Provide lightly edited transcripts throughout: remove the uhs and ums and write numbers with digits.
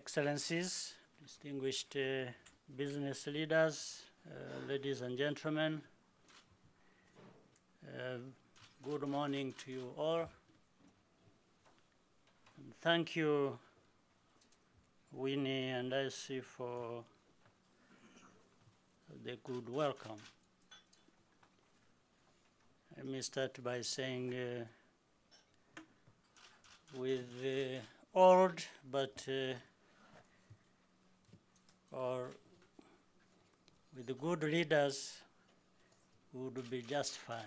Excellencies, distinguished business leaders, ladies and gentlemen, good morning to you all. And thank you, Winnie and Icy, for the good welcome. Let me start by saying with old but or with the good leaders would be just fine.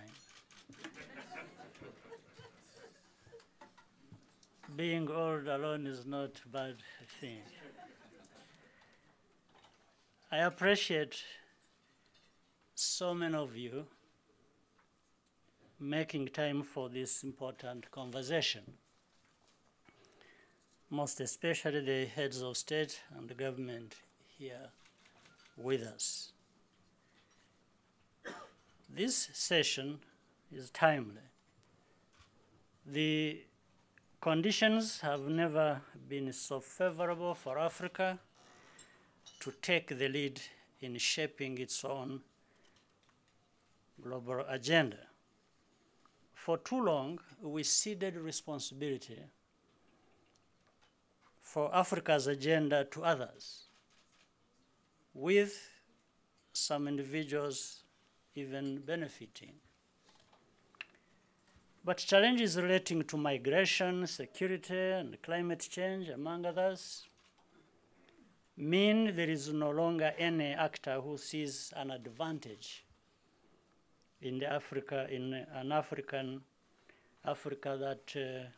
Being old alone is not a bad thing. I appreciate so many of you making time for this important conversation, most especially the heads of state and the government here with us. This session is timely. The conditions have never been so favorable for Africa to take the lead in shaping its own global agenda. For too long, we ceded responsibility for Africa's agenda to others, with some individuals even benefiting. But challenges relating to migration, security, and climate change, among others, mean there is no longer any actor who sees an advantage in an African Africa that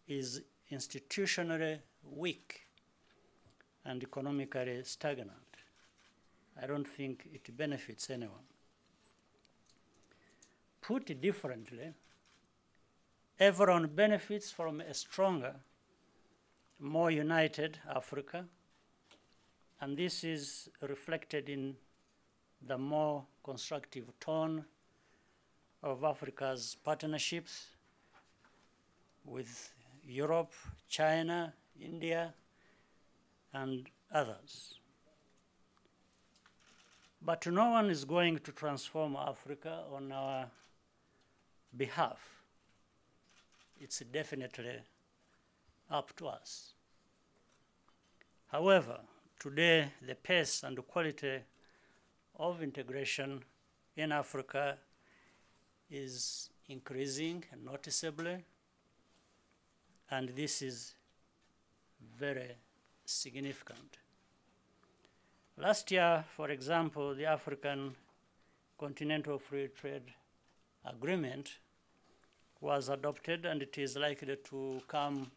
is institutionally weak and economically stagnant. I don't think it benefits anyone. Put differently, everyone benefits from a stronger, more united Africa, and this is reflected in the more constructive tone of Africa's partnerships with Europe, China, India, and others. But no one is going to transform Africa on our behalf. It's definitely up to us. However, today the pace and the quality of integration in Africa is increasing noticeably, and this is very significant. Last year, for example, the African Continental Free Trade Agreement was adopted, and it is likely to come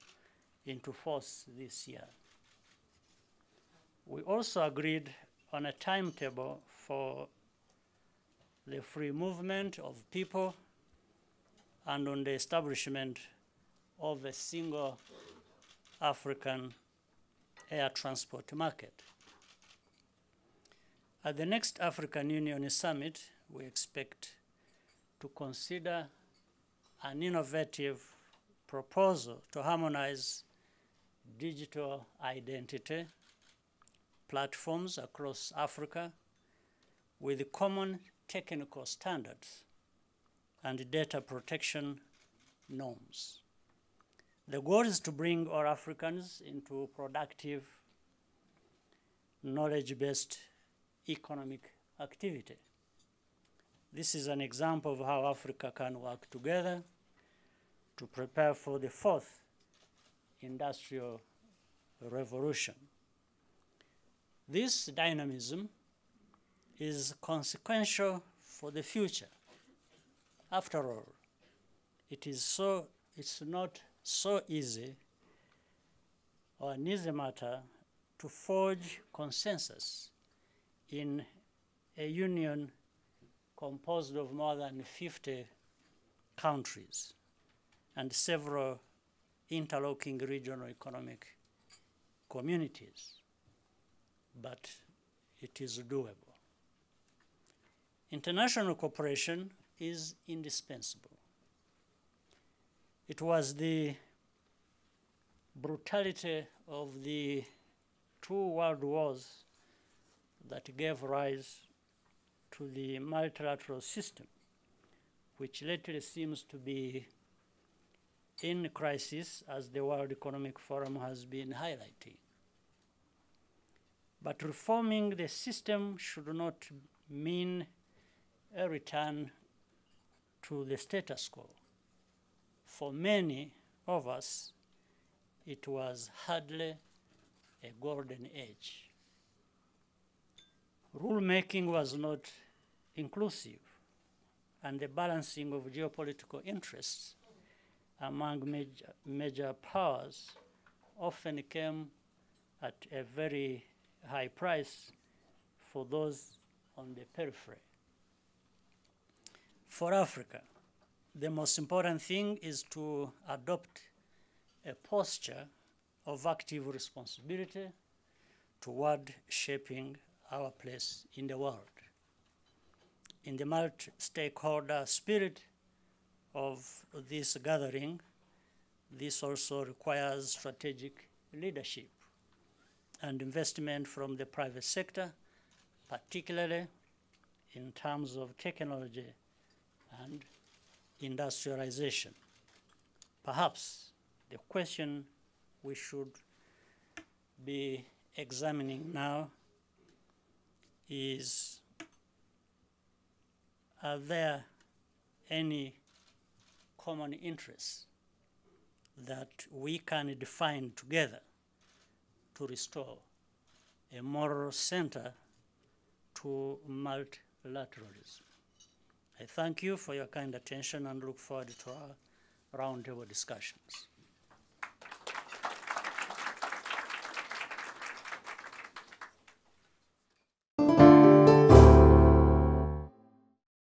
into force this year. We also agreed on a timetable for the free movement of people and on the establishment of a single African air transport market. At the next African Union Summit, we expect to consider an innovative proposal to harmonize digital identity platforms across Africa with common technical standards and data protection norms. The goal is to bring all Africans into productive, knowledge-based economic activity. This is an example of how Africa can work together to prepare for the fourth industrial revolution. This dynamism is consequential for the future. After all, it's not so easy or an easy matter to forge consensus in a union composed of more than 50 countries and several interlocking regional economic communities. But it is doable. International cooperation is indispensable. It was the brutality of the two world wars that gave rise to the multilateral system, which lately seems to be in crisis, as the World Economic Forum has been highlighting. But reforming the system should not mean a return to the status quo. For many of us, it was hardly a golden age. Rulemaking was not inclusive, and the balancing of geopolitical interests among major powers often came at a very high price for those on the periphery. For Africa, the most important thing is to adopt a posture of active responsibility toward shaping our place in the world. In the multi-stakeholder spirit of this gathering, this also requires strategic leadership and investment from the private sector, particularly in terms of technology and industrialization. Perhaps the question we should be examining now is, are there any common interests that we can define together to restore a moral center to multilateralism? I thank you for your kind attention and look forward to our roundtable discussions.